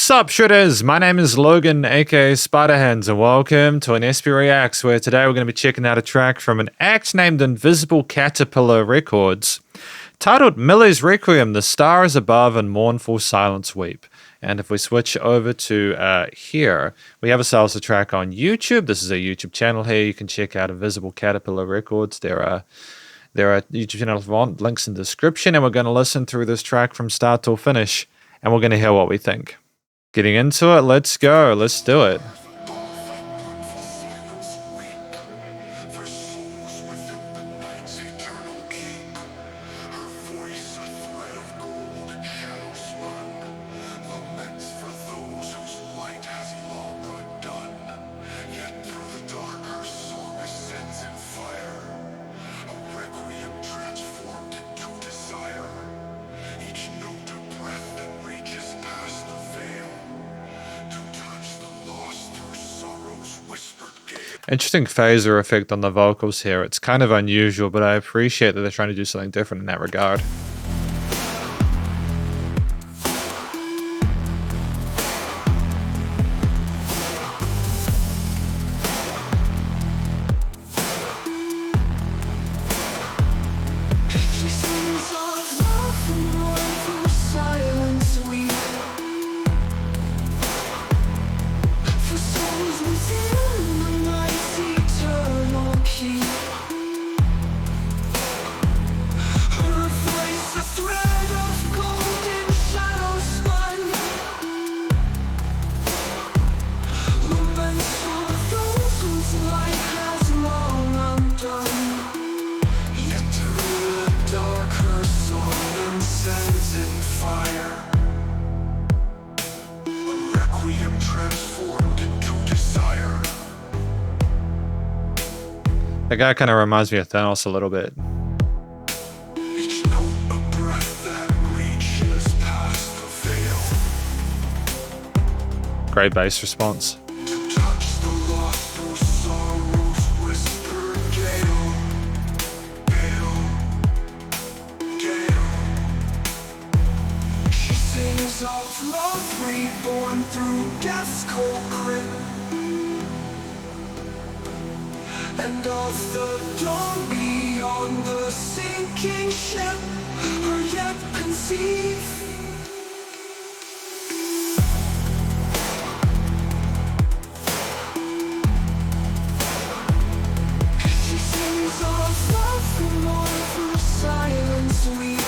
Sup Shredders, my name is Logan aka Spiderhands and welcome to an SP Reacts where today we're going to be checking out a track from an act named Invisible Caterpillar Records titled Millie's Requiem, The Stars Above and Mournful Silence Weep. And if we switch over to here, we have ourselves a track on YouTube. This is a YouTube channel here. You can check out Invisible Caterpillar Records. There are YouTube channels links in the description, and we're going to listen through this track from start till finish, and we're going to hear what we think. Getting into it, let's go. Let's do it. Interesting phaser effect on the vocals here. It's kind of unusual, but I appreciate that they're trying to do something different in that regard. That guy kind of reminds me of Thanos a little bit. Great bass response. And of the dawn beyond the sinking ship, her yet conceived. She sings of love and mournful silence weep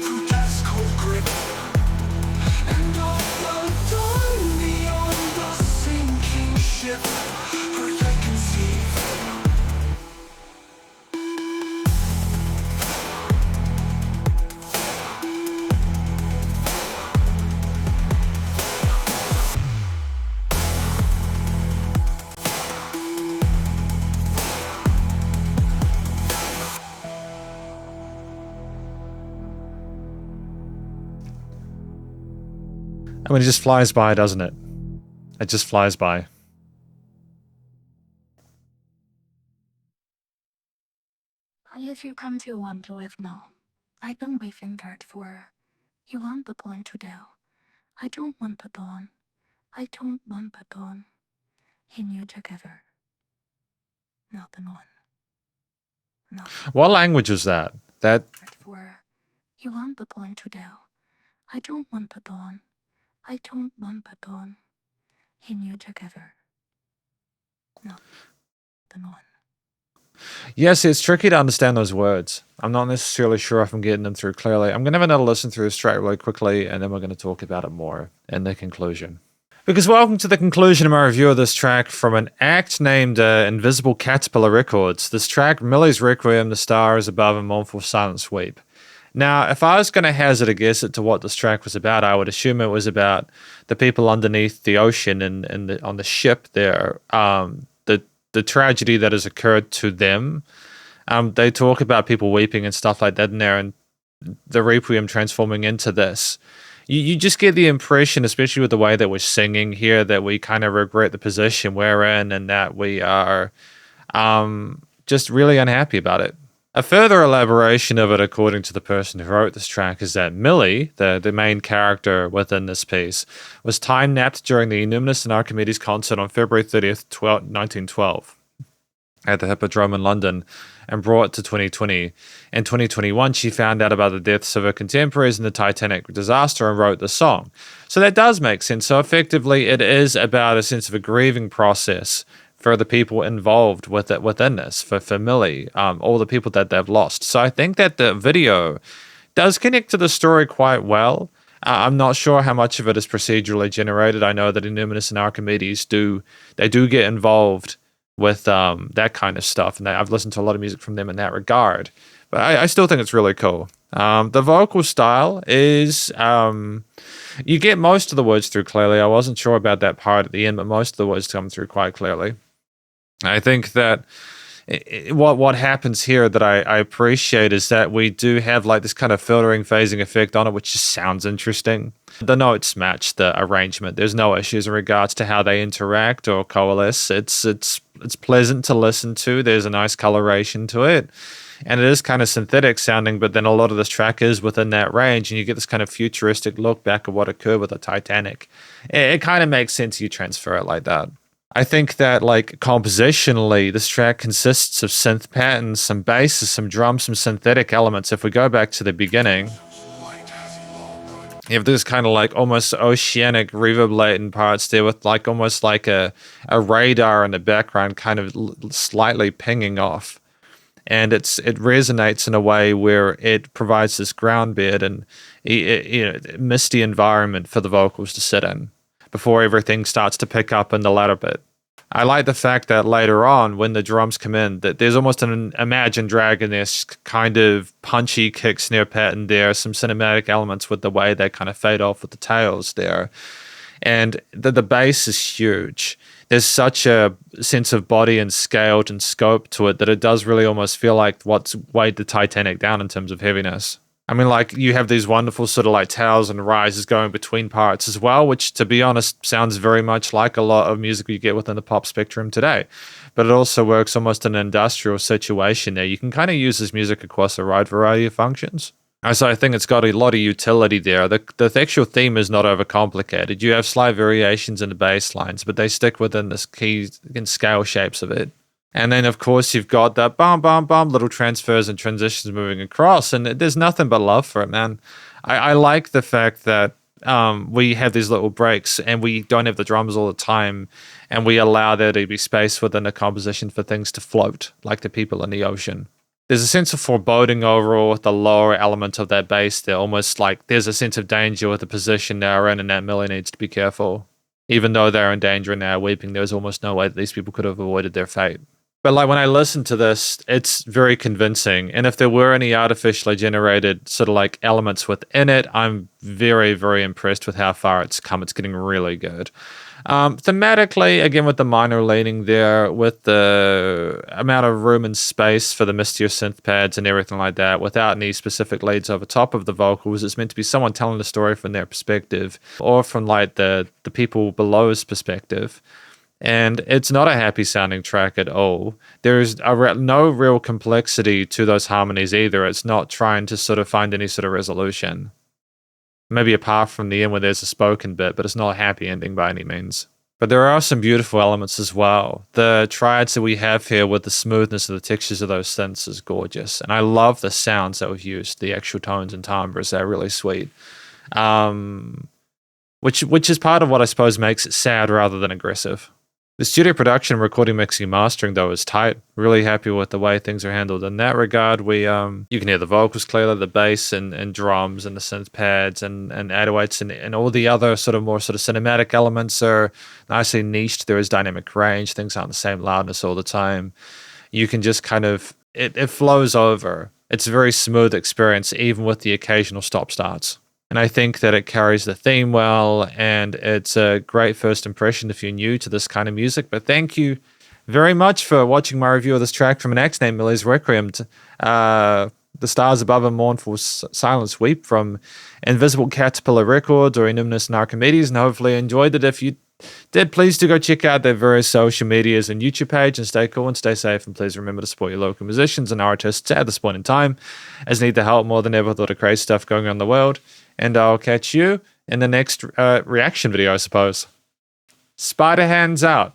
through death's cold grip. And of the dawn beyond the sinking ship, her yet conceived. I mean, it just flies by, doesn't it? It just flies by. If you come to want to live now, I've been waiting that for. You want the dawn to do. I don't want the dawn. I don't want the dawn. In you together. Not the dawn. No. What language was that? That for. You want the dawn to do. I don't want the dawn. I don't want the dawn. In you together. Not the dawn. yes, it's tricky to understand those words. I'm not necessarily sure if I'm getting them through clearly. I'm going to have another listen through this track really quickly, and then we're going to talk about it more in the conclusion. Because welcome to the conclusion of my review of this track from an act named Invisible Caterpillar Records. This track, Millie's Requiem, The Stars Above and Mournful Silence Weep. Now, if I was going to hazard a guess as to what this track was about, I would assume it was about the people underneath the ocean and on the ship there, the tragedy that has occurred to them. They talk about people weeping and stuff like that in there, and the Requiem transforming into this. You just get the impression, especially with the way that we're singing here, that we kind of regret the position we're in and that we are just really unhappy about it. A further elaboration of it, according to the person who wrote this track, is that Millie, the main character within this piece, was time-napped during the Numinous and Archimedes concert on February 30th, 1912 at the Hippodrome in London and brought to 2020. In 2021, she found out about the deaths of her contemporaries in the Titanic disaster and wrote the song. So that does make sense. So effectively, it is about a sense of a grieving process for the people involved with it within this, for Millie, all the people that they've lost. So I think that the video does connect to the story quite well. I'm not sure how much of it is procedurally generated. I know that Innuminus and Archimedes do get involved with that kind of stuff, and I've listened to a lot of music from them in that regard. But I still think it's really cool. The vocal style is you get most of the words through clearly. I wasn't sure about that part at the end, but most of the words come through quite clearly. I think that what happens here that I appreciate is that we do have like this kind of filtering, phasing effect on it, which just sounds interesting. The notes match the arrangement. There's no issues in regards to how they interact or coalesce. It's pleasant to listen to. There's a nice coloration to it. And it is kind of synthetic sounding, but then a lot of this track is within that range, and you get this kind of futuristic look back at what occurred with the Titanic. It kind of makes sense you transfer it like that. I think that, like, compositionally, this track consists of synth patterns, some basses, some drums, some synthetic elements. If we go back to the beginning, you have this kind of like almost oceanic reverb-laden parts there with like almost like a radar in the background kind of slightly pinging off. And it resonates in a way where it provides this ground bed and misty environment for the vocals to sit in before everything starts to pick up in the latter bit. I like the fact that later on, when the drums come in, that there's almost an Imagine Dragon-esque kind of punchy kick snare pattern there, some cinematic elements with the way they kind of fade off with the tails there. And the bass is huge. There's such a sense of body and scaled and scope to it that it does really almost feel like what's weighed the Titanic down in terms of heaviness. I mean, like, you have these wonderful sort of like towers and rises going between parts as well, which, to be honest, sounds very much like a lot of music you get within the pop spectrum today. But it also works almost in an industrial situation there. You can kind of use this music across a wide variety of functions. So I think it's got a lot of utility there. The actual theme is not overcomplicated. You have slight variations in the bass lines, but they stick within this key and scale shapes of it. And then, of course, you've got that bum, bum, bum, little transfers and transitions moving across. And there's nothing but love for it, man. I like the fact that we have these little breaks and we don't have the drums all the time. And we allow there to be space within the composition for things to float, like the people in the ocean. There's a sense of foreboding overall with the lower element of that bass there. Almost like there's a sense of danger with the position they're in, and that Millie needs to be careful. Even though they're in danger and they're weeping, there's almost no way that these people could have avoided their fate. But like when I listen to this, it's very convincing. And if there were any artificially generated sort of like elements within it, I'm very, very impressed with how far it's come. It's getting really good. Thematically, again, with the minor leaning there, with the amount of room and space for the mistier synth pads and everything like that, without any specific leads over top of the vocals, it's meant to be someone telling the story from their perspective or from like the people below's perspective. And it's not a happy sounding track at all. There's no real complexity to those harmonies either. It's not trying to sort of find any sort of resolution. Maybe apart from the end where there's a spoken bit, but it's not a happy ending by any means. But there are some beautiful elements as well. The triads that we have here with the smoothness of the textures of those synths is gorgeous. And I love the sounds that we've used, the actual tones and timbres. They're really sweet. Which is part of what I suppose makes it sad rather than aggressive. The studio production, recording, mixing, mastering, though, is tight. Really happy with the way things are handled in that regard. You can hear the vocals clearly, the bass and drums and the synth pads and 808s and all the other sort of more sort of cinematic elements are nicely niched. There is dynamic range. Things aren't the same loudness all the time. You can just kind of, it flows over. It's a very smooth experience, even with the occasional stop-starts. And I think that it carries the theme well, and it's a great first impression if you're new to this kind of music. But thank you very much for watching my review of this track from an act named Millie's Requiem. The Stars Above and Mournful Silence Weep from Invisible Caterpillar Records or Innuminus and Archimedes, and hopefully you enjoyed it. If you Did please do go check out their various social medias and YouTube page and stay cool and stay safe. And please remember to support your local musicians and artists at this point in time, as need the help more than ever with all the crazy stuff going on in the world. And I'll catch you in the next reaction video, I suppose. Spiderhands out.